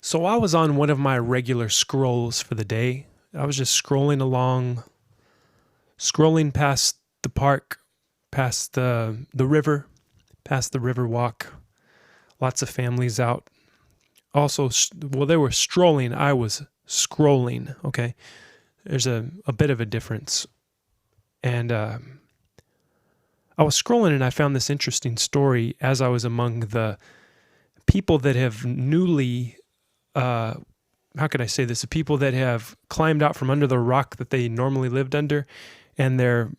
So I was on one of my regular scrolls for the day. I was just scrolling along, scrolling past the park, past the river, past the river walk. Lots of families out. Also, they were strolling. I was scrolling, okay? There's a bit of a difference. And I was scrolling and I found this interesting story as I was among the people that have newly, how could I say this? The people that have climbed out from under the rock that they normally lived under, and they're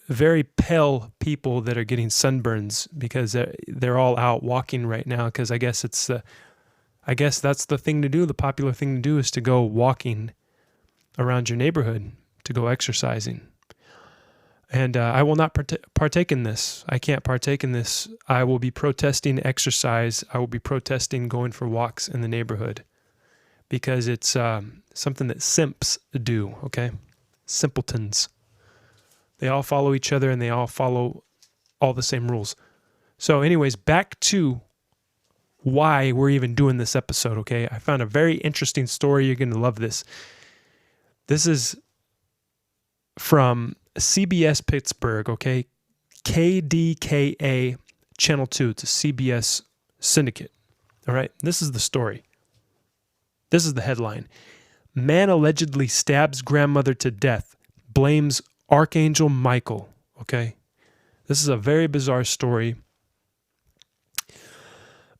very pale people that are getting sunburns because they're all out walking right now, because I guess that's the thing to do. The popular thing to do is to go walking around your neighborhood, to go exercising. And I will not partake in this. I can't partake in this. I will be protesting exercise. I will be protesting going for walks in the neighborhood, because it's something that simps do, okay? Simpletons. They all follow each other and they all follow all the same rules. So anyways, back to why we're even doing this episode, okay? I found a very interesting story. You're going to love this. This is from CBS Pittsburgh, okay? KDKA Channel 2. It's a CBS syndicate, all right? This is the story. This is the headline. Man allegedly stabs grandmother to death, blames Archangel Michael, okay? This is a very bizarre story.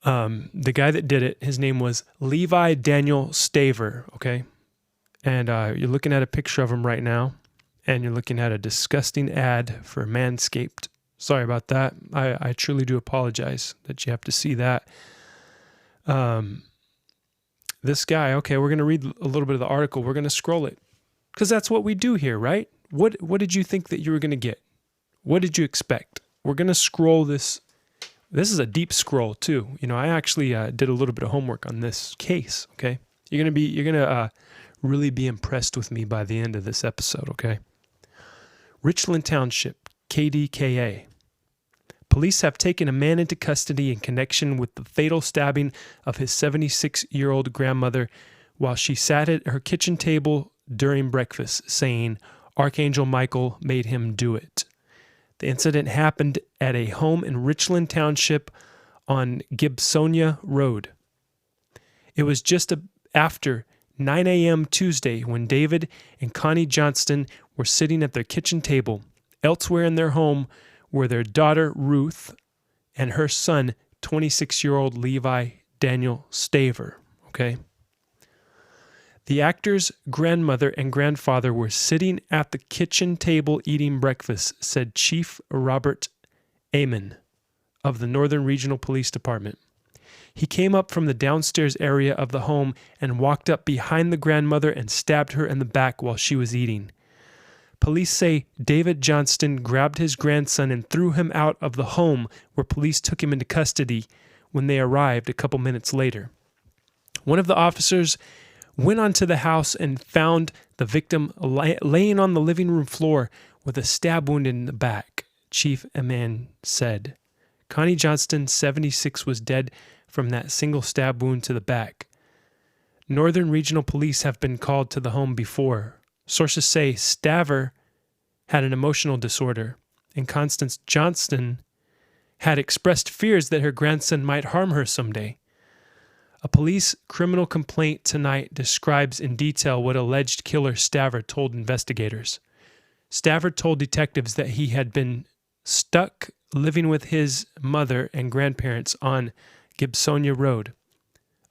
The guy that did it, his name was Levi Daniel Staver, okay? And you're looking at a picture of him right now, and you're looking at a disgusting ad for Manscaped. Sorry about that. I truly do apologize that you have to see that. This guy, okay, we're going to read a little bit of the article. We're going to scroll it, because that's what we do here, right? What did you think that you were going to get? What did you expect? We're going to scroll this. This is a deep scroll too. You know, I actually did a little bit of homework on this case, okay? You're going to really be impressed with me by the end of this episode, okay? Richland Township, KDKA. Police have taken a man into custody in connection with the fatal stabbing of his 76-year-old grandmother while she sat at her kitchen table during breakfast, saying Archangel Michael made him do it. The incident happened at a home in Richland Township on Gibsonia Road. It was just after 9 a.m. Tuesday when David and Connie Johnston were sitting at their kitchen table. Elsewhere in their home were their daughter Ruth and her son, 26-year-old Levi Daniel Staver, okay? The actor's grandmother and grandfather were sitting at the kitchen table eating breakfast, said Chief Robert Amon of the Northern Regional Police Department. He came up from the downstairs area of the home and walked up behind the grandmother and stabbed her in the back while she was eating. Police say David Johnston grabbed his grandson and threw him out of the home, where police took him into custody when they arrived a couple minutes later. One of the officers went onto the house and found the victim laying on the living room floor with a stab wound in the back, Chief Aman said. Connie Johnston, 76, was dead from that single stab wound to the back. Northern Regional Police have been called to the home before. Sources say Staver had an emotional disorder, and Constance Johnston had expressed fears that her grandson might harm her someday. A police criminal complaint tonight describes in detail what alleged killer Staver told investigators. Staver told detectives that he had been stuck living with his mother and grandparents on Gibsonia Road.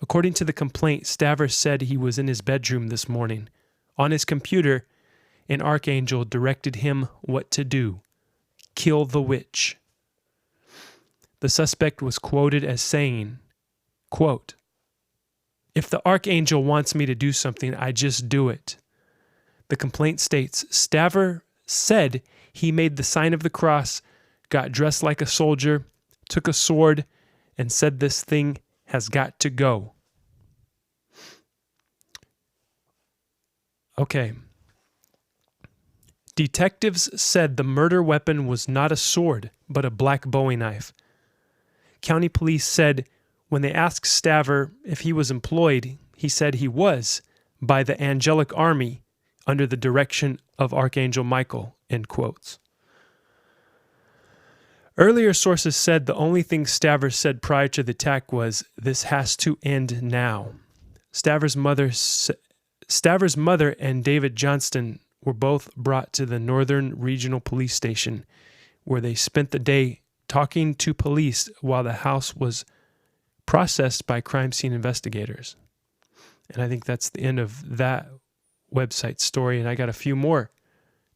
According to the complaint, Staver said he was in his bedroom this morning. On his computer, an archangel directed him what to do: kill the witch. The suspect was quoted as saying, quote, "If the archangel wants me to do something, I just do it." The complaint states Staver said he made the sign of the cross, got dressed like a soldier, took a sword, and said this thing has got to go. Okay. Detectives said the murder weapon was not a sword, but a black Bowie knife. County police said when they asked Staver if he was employed, he said he was by the angelic army under the direction of Archangel Michael, end quotes. Earlier sources said the only thing Staver said prior to the attack was, "This has to end now." Staver's mother and David Johnston were both brought to the Northern Regional Police Station, where they spent the day talking to police while the house was processed by crime scene investigators. And I think that's the end of that website story. And I got a few more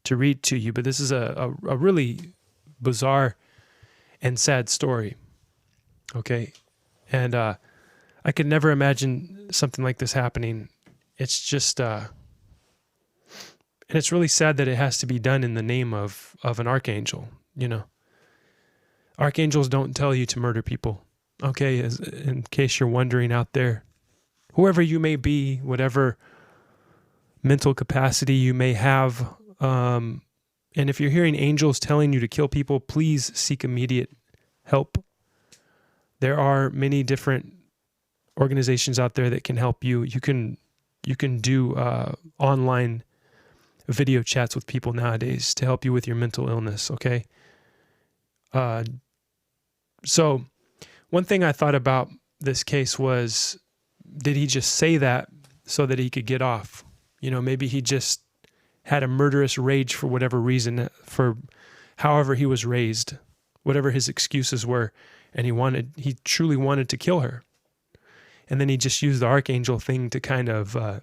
to read to you, but this is a really bizarre and sad story. Okay. And I could never imagine something like this happening. It's just, and it's really sad that it has to be done in the name of an archangel, you know. Archangels don't tell you to murder people. Okay, in case you're wondering out there, whoever you may be, whatever mental capacity you may have, and if you're hearing angels telling you to kill people, please seek immediate help. There are many different organizations out there that can help you. You can do online video chats with people nowadays to help you with your mental illness, okay? So one thing I thought about this case was, did he just say that so that he could get off? You know, maybe he just had a murderous rage for whatever reason, for however he was raised, whatever his excuses were, and he truly wanted to kill her. And then he just used the archangel thing to kind of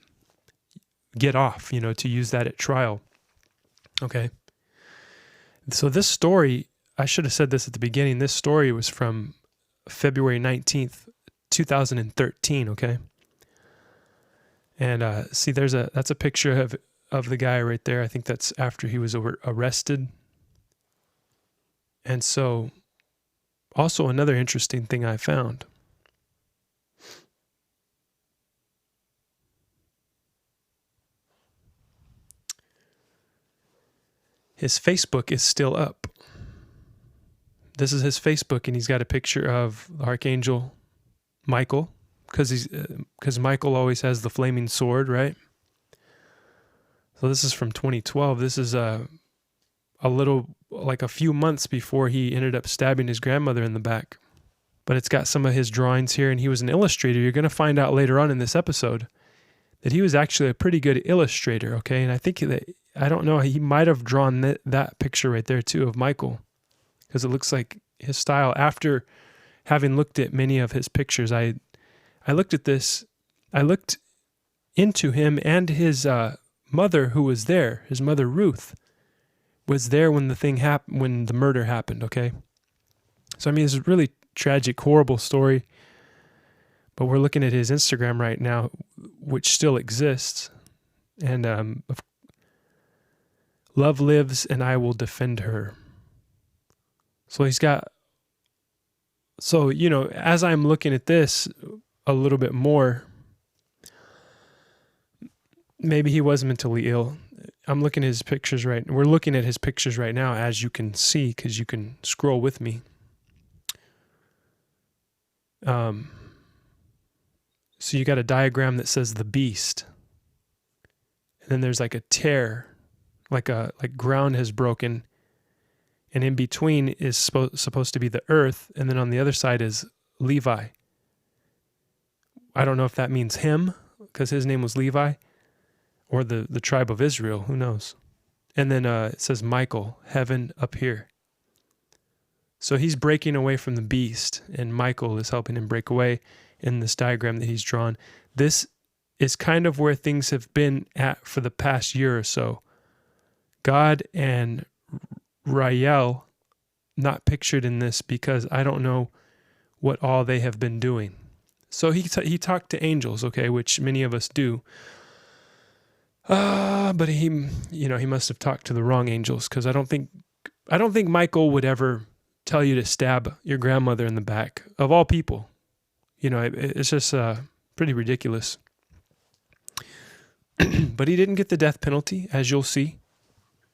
get off, you know, to use that at trial. Okay. So this story, I should have said this at the beginning, this story was from February 19th, 2013, okay? And see, that's a picture of the guy right there. I think that's after he was arrested. And so, also another interesting thing I found. His Facebook is still up. This is his Facebook, and he's got a picture of Archangel Michael, because Michael always has the flaming sword, right? So this is from 2012. This is a few months before he ended up stabbing his grandmother in the back. But it's got some of his drawings here, and he was an illustrator. You're going to find out later on in this episode that he was actually a pretty good illustrator, okay? And I think that, I don't know, he might have drawn that picture right there too of Michael, because it looks like his style. After having looked at many of his pictures, I looked at this, I looked into him and his mother, who was there. His mother, Ruth, was there when when the murder happened, okay? So, I mean, it's a really tragic, horrible story, but we're looking at his Instagram right now, which still exists, and love lives and I will defend her. So he's got, so, you know, as I'm looking at this a little bit more, maybe he was mentally ill. I'm looking at his pictures we're looking at his pictures right now, as you can see, because you can scroll with me. So you got a diagram that says the beast, and then there's like a tear, like ground has broken, and in between is supposed to be the earth, and then on the other side is Levi. I don't know if that means him, because his name was Levi, or the tribe of Israel, who knows. And then it says Michael, heaven up here. So he's breaking away from the beast, and Michael is helping him break away in this diagram that he's drawn. This is kind of where things have been at for the past year or so. God and Rael not pictured in this, because I don't know what all they have been doing. So he talked to angels, okay, which many of us do. But he must have talked to the wrong angels, because I don't think Michael would ever tell you to stab your grandmother in the back, of all people. You know, it's just pretty ridiculous. But he didn't get the death penalty, as you'll see,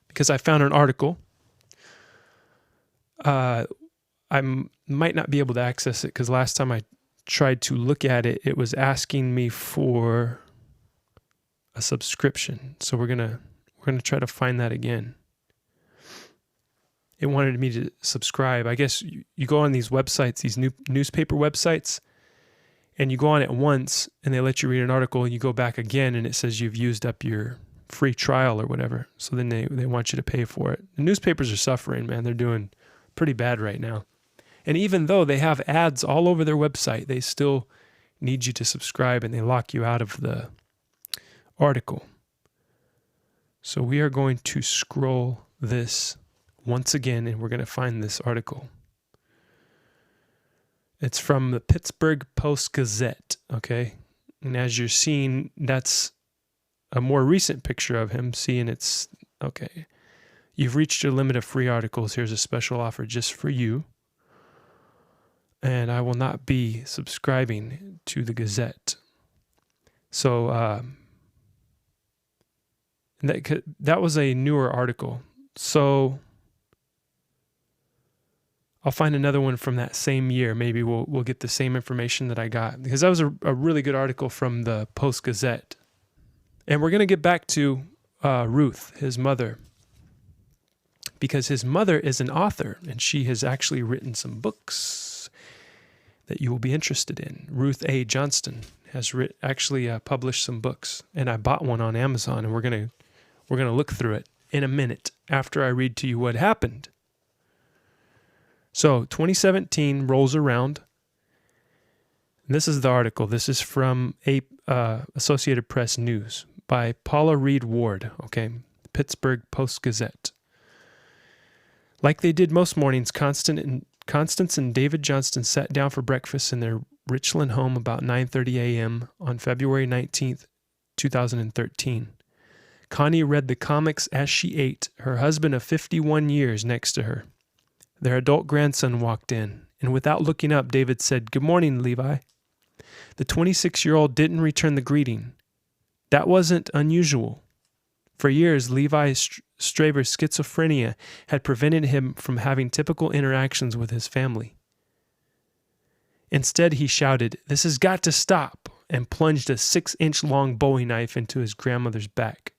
because I found an article. I might not be able to access it, because last time I tried to look at it, it was asking me for a subscription. So we're gonna try to find that again. It wanted me to subscribe. I guess you go on these websites, these newspaper websites, and you go on it once and they let you read an article and you go back again and it says you've used up your free trial or whatever. So then they want you to pay for it. The newspapers are suffering, man. They're doing pretty bad right now. And even though they have ads all over their website, they still need you to subscribe and they lock you out of the article. So we are going to scroll this once again and we're going to find this article. It's from the Pittsburgh Post-Gazette, okay? And as you're seeing, that's a more recent picture of him. Seeing it's, okay. You've reached your limit of free articles. Here's a special offer just for you. And I will not be subscribing to the Gazette. So that was a newer article. So I'll find another one from that same year. Maybe we'll get the same information that I got, because that was a really good article from the Post-Gazette. And we're going to get back to Ruth, his mother, because his mother is an author and she has actually written some books that you will be interested in. Ruth A. Johnston has published some books, and I bought one on Amazon, and we're going to look through it in a minute after I read to you what happened. So 2017 rolls around. And this is the article. This is from Associated Press News by Paula Reed Ward, okay, Pittsburgh Post-Gazette. Like they did most mornings, Constance and David Johnston sat down for breakfast in their Richland home about 9:30 a.m. on February 19th, 2013. Connie read the comics as she ate, her husband of 51 years next to her. Their adult grandson walked in, and without looking up, David said, "Good morning, Levi." The 26-year-old didn't return the greeting. That wasn't unusual. For years, Levi Staver's schizophrenia had prevented him from having typical interactions with his family. Instead, he shouted, "This has got to stop," and plunged a 6-inch long Bowie knife into his grandmother's back.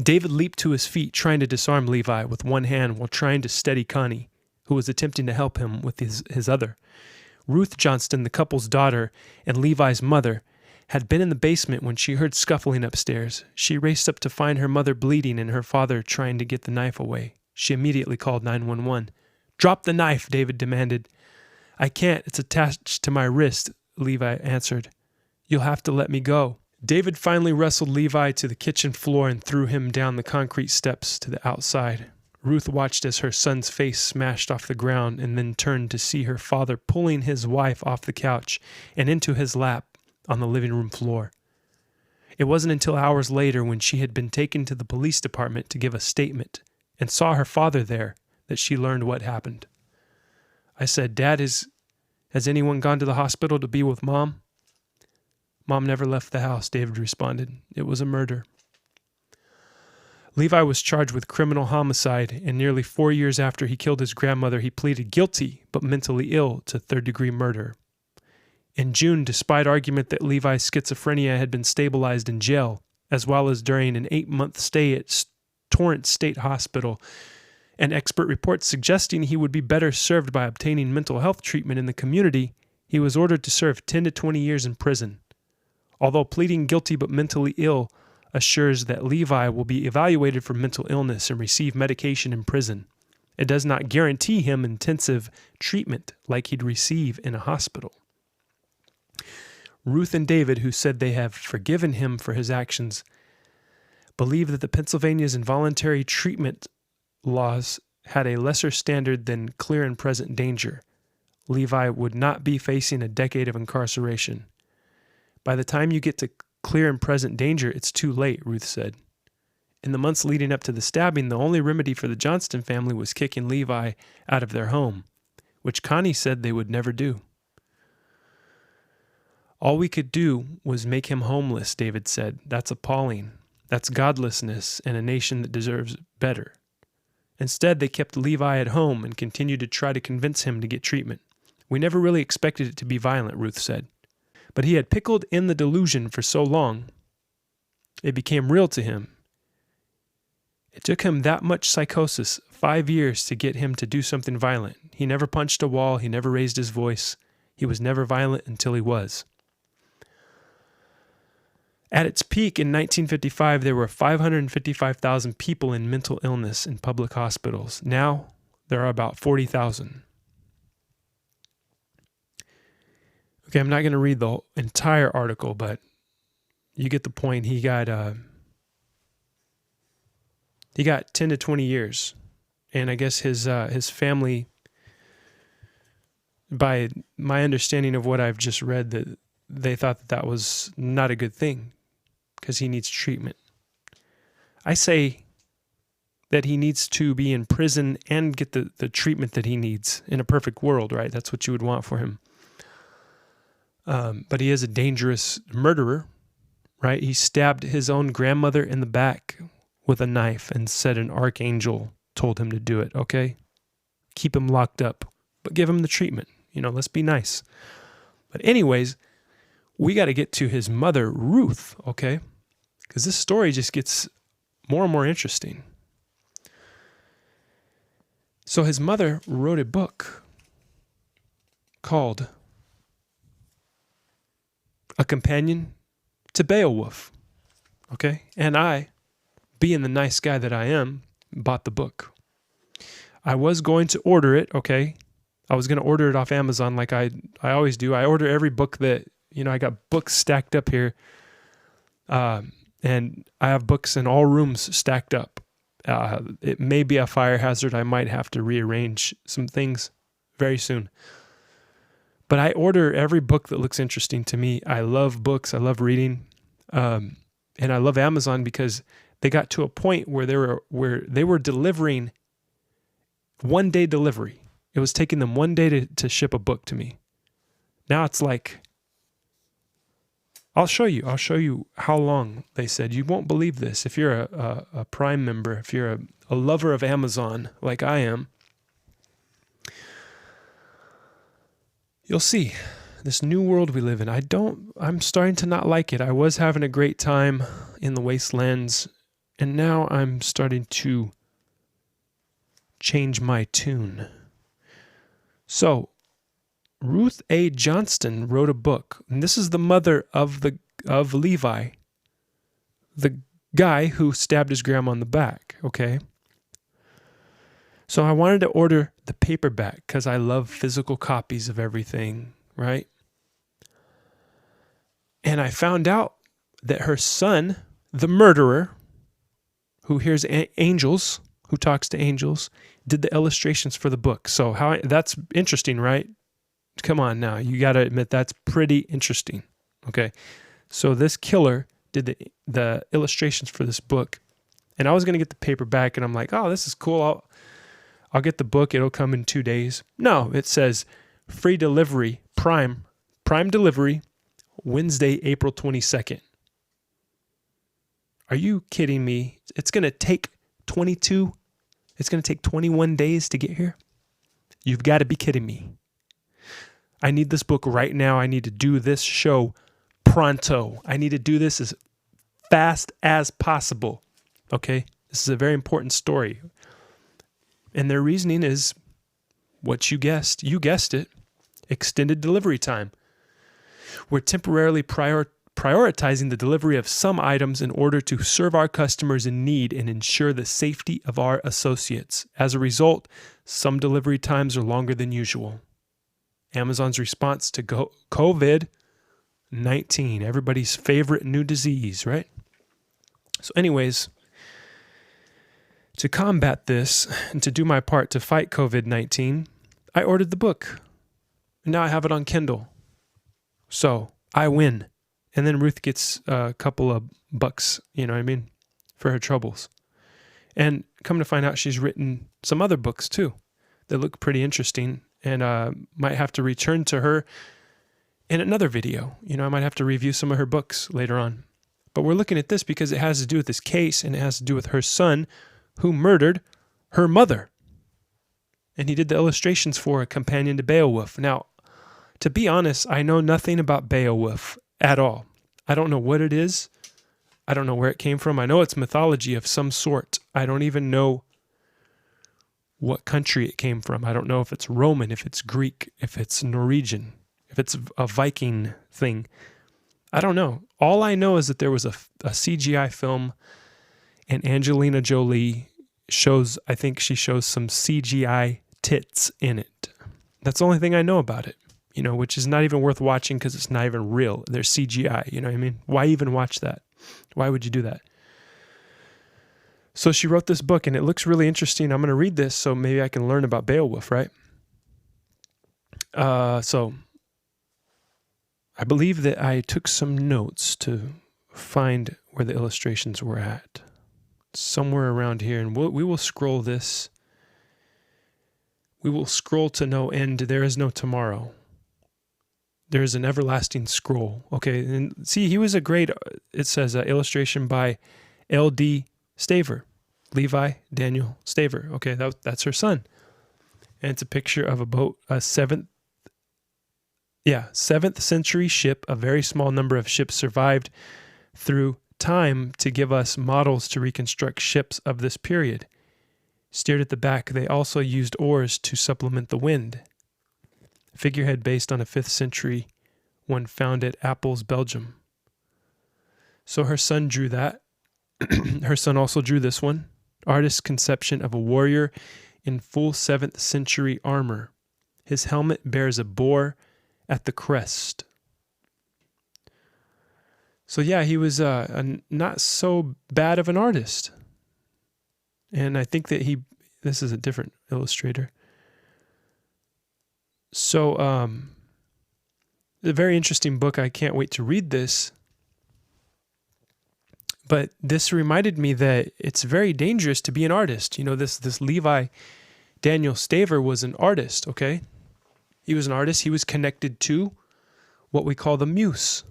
David leaped to his feet, trying to disarm Levi with one hand while trying to steady Connie, who was attempting to help him with his other. Ruth Johnston, the couple's daughter and Levi's mother, had been in the basement when she heard scuffling upstairs. She raced up to find her mother bleeding and her father trying to get the knife away. She immediately called 911. "Drop the knife," David demanded. "I can't. It's attached to my wrist," Levi answered. "You'll have to let me go." David finally wrestled Levi to the kitchen floor and threw him down the concrete steps to the outside. Ruth watched as her son's face smashed off the ground and then turned to see her father pulling his wife off the couch and into his lap on the living room floor. It wasn't until hours later, when she had been taken to the police department to give a statement and saw her father there, that she learned what happened. I said, "Dad, has anyone gone to the hospital to be with Mom?" "Mom never left the house," David responded. "It was a murder." Levi was charged with criminal homicide, and nearly 4 years after he killed his grandmother, he pleaded guilty but mentally ill to third-degree murder. In June, despite argument that Levi's schizophrenia had been stabilized in jail, as well as during an 8-month stay at Torrance State Hospital, and expert reports suggesting he would be better served by obtaining mental health treatment in the community, he was ordered to serve 10 to 20 years in prison. Although pleading guilty but mentally ill assures that Levi will be evaluated for mental illness and receive medication in prison, it does not guarantee him intensive treatment like he'd receive in a hospital. Ruth and David, who said they have forgiven him for his actions, believe that the Pennsylvania's involuntary treatment laws had a lesser standard than clear and present danger. Levi would not be facing a decade of incarceration. "By the time you get to clear and present danger, it's too late," Ruth said. In the months leading up to the stabbing, the only remedy for the Johnston family was kicking Levi out of their home, which Connie said they would never do. "All we could do was make him homeless," David said. "That's appalling. That's godlessness and a nation that deserves better." Instead, they kept Levi at home and continued to try to convince him to get treatment. We never really expected it to be violent, Ruth said. But he had pickled in the delusion for so long, it became real to him. It took him that much psychosis, 5 years, to get him to do something violent. He never punched a wall. He never raised his voice. He was never violent until he was. At its peak in 1955, there were 555,000 people in mental illness in public hospitals. Now, there are about 40,000. Okay, I'm not going to read the entire article, but you get the point. He got 10 to 20 years. And I guess his family, by my understanding of what I've just read, that they thought that was not a good thing because he needs treatment. I say that he needs to be in prison and get the treatment that he needs in a perfect world, right? That's what you would want for him. But he is a dangerous murderer, right? He stabbed his own grandmother in the back with a knife and said an archangel told him to do it, okay? Keep him locked up, but give him the treatment. Let's be nice. But anyways, we got to get to his mother, Ruth, okay? Because this story just gets more and more interesting. So his mother wrote a book called A Companion to Beowulf, okay? And I, being the nice guy that I am, bought the book. I was going to order it, okay? I was going to order it off Amazon like I always do. I order every book that, I got books stacked up here. And I have books in all rooms stacked up. It may be a fire hazard. I might have to rearrange some things very soon. But I order every book that looks interesting to me. I love books. I love reading. And I love Amazon because they got to a point where they were delivering 1-day delivery. It was taking them 1 day to ship a book to me. Now it's like, I'll show you how long they said. You won't believe this. If you're a Prime member, if you're a lover of Amazon like I am, you'll see this new world we live in. I'm starting to not like it. I was having a great time in the wastelands, and now I'm starting to change my tune. So, Ruth A. Johnston wrote a book, and this is the mother of Levi, the guy who stabbed his grandma in the back, okay? So I wanted to order the paperback because I love physical copies of everything, right? And I found out that her son, the murderer, who hears angels, who talks to angels, did the illustrations for the book. So that's interesting, right? Come on now. You got to admit that's pretty interesting. Okay. So this killer did the illustrations for this book. And I was going to get the paperback, and I'm like, oh, this is cool. I'll get the book. It'll come in 2 days. No, it says free delivery, prime delivery, Wednesday, April 22nd. Are you kidding me? It's going to take 21 days to get here? You've got to be kidding me. I need this book right now. I need to do this show pronto. I need to do this as fast as possible. Okay? This is a very important story. And their reasoning is what you guessed. You guessed it. Extended delivery time. We're temporarily prioritizing the delivery of some items in order to serve our customers in need and ensure the safety of our associates. As a result, some delivery times are longer than usual. Amazon's response to COVID-19, everybody's favorite new disease, right? So anyways, to combat this and to do my part to fight COVID-19, I ordered the book. And now I have it on Kindle. So I win. And then Ruth gets a couple of bucks, you know what I mean, for her troubles. And come to find out, she's written some other books too that look pretty interesting, and might have to return to her in another video. I might have to review some of her books later on. But we're looking at this because it has to do with this case, and it has to do with her son who murdered her mother. And he did the illustrations for A Companion to Beowulf. Now, To be honest, I know nothing about Beowulf at all. I don't know what it is. I don't know where it came from. I know it's mythology of some sort. I don't even know what country it came from. I don't know if it's Roman, if it's Greek, if it's Norwegian, if it's a Viking thing. I don't know. All I know is that there was a CGI film, and Angelina Jolie I think she shows some CGI tits in it. That's the only thing I know about it, which is not even worth watching because it's not even real. They're CGI, you know what I mean? Why even watch that? Why would you do that? So she wrote this book, and it looks really interesting. I'm going to read this so maybe I can learn about Beowulf, right? So I believe that I took some notes to find where the illustrations were at. Somewhere around here, and we will scroll this. We will scroll to no end. There is no tomorrow. There is an everlasting scroll. Okay, and see, he was a great, it says illustration by L.D. Staver, Levi Daniel Staver. Okay, that's her son. And it's a picture of a boat, a 7th century ship. A very small number of ships survived through time to give us models to reconstruct ships of this period. Steered at the back, they also used oars to supplement the wind. Figurehead based on a 5th century one found at Apples, Belgium. So her son drew that. Her son also drew this one. Artist's conception of a warrior in full 7th century armor. His helmet bears a boar at the crest. So yeah, he was not so bad of an artist. And I think that this is a different illustrator. So, a very interesting book. I can't wait to read this. But this reminded me that it's very dangerous to be an artist. This Levi Daniel Staver was an artist, okay? He was an artist. He was connected to what we call the muse.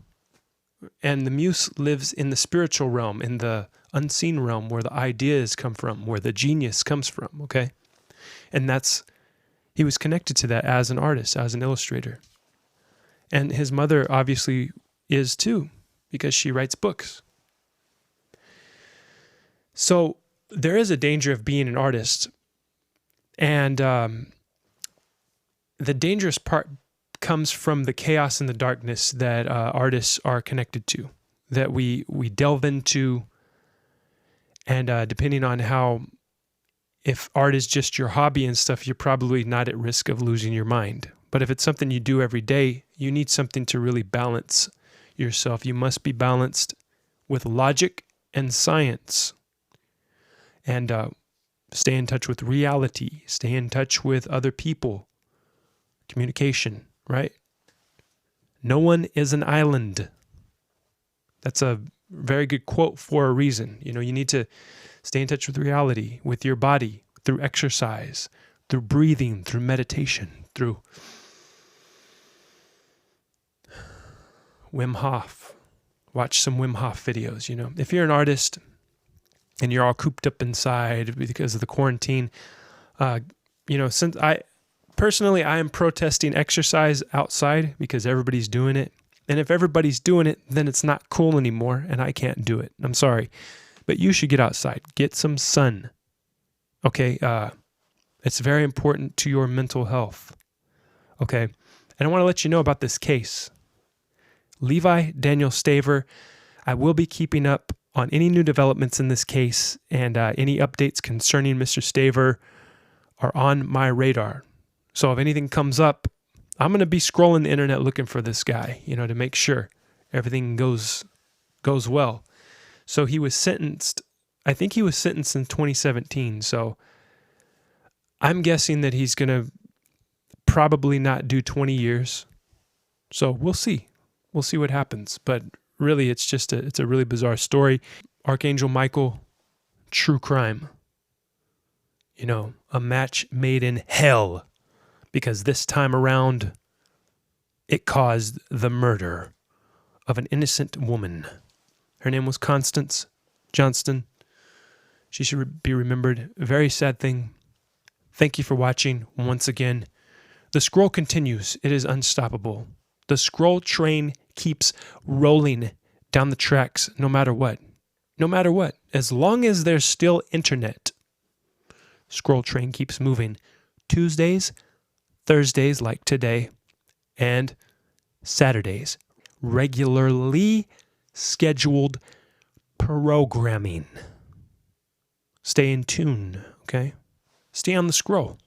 And the muse lives in the spiritual realm, in the unseen realm, where the ideas come from, where the genius comes from, okay? And he was connected to that as an artist, as an illustrator. And his mother obviously is too, because she writes books. So there is a danger of being an artist. And the dangerous part comes from the chaos and the darkness that artists are connected to, that we delve into. And depending on if art is just your hobby and stuff, you're probably not at risk of losing your mind. But if it's something you do every day, you need something to really balance yourself. You must be balanced with logic and science. And stay in touch with reality. Stay in touch with other people. Communication, right? No one is an island. That's a very good quote for a reason. You need to stay in touch with reality, with your body, through exercise, through breathing, through meditation, through Wim Hof. Watch some Wim Hof videos, If you're an artist and you're all cooped up inside because of the quarantine, since I am protesting exercise outside because everybody's doing it. And if everybody's doing it, then it's not cool anymore, and I can't do it. I'm sorry. But you should get outside. Get some sun. Okay? It's very important to your mental health. Okay? And I want to let you know about this case. Levi Daniel Staver. I will be keeping up on any new developments in this case, and any updates concerning Mr. Staver are on my radar. So if anything comes up, I'm going to be scrolling the internet looking for this guy, to make sure everything goes well. So he was sentenced, I think he was sentenced in 2017. So I'm guessing that he's going to probably not do 20 years. So we'll see. We'll see what happens. But really, it's a really bizarre story. Archangel Michael, true crime. A match made in hell. Because this time around, it caused the murder of an innocent woman. Her name was Constance Johnston. She should be remembered. A very sad thing. Thank you for watching once again. The scroll continues. It is unstoppable. The scroll train keeps rolling down the tracks no matter what. No matter what. As long as there's still internet. Scroll train keeps moving. Tuesdays, Thursdays like today, and Saturdays. Regularly scheduled programming. Stay in tune, okay? Stay on the scroll.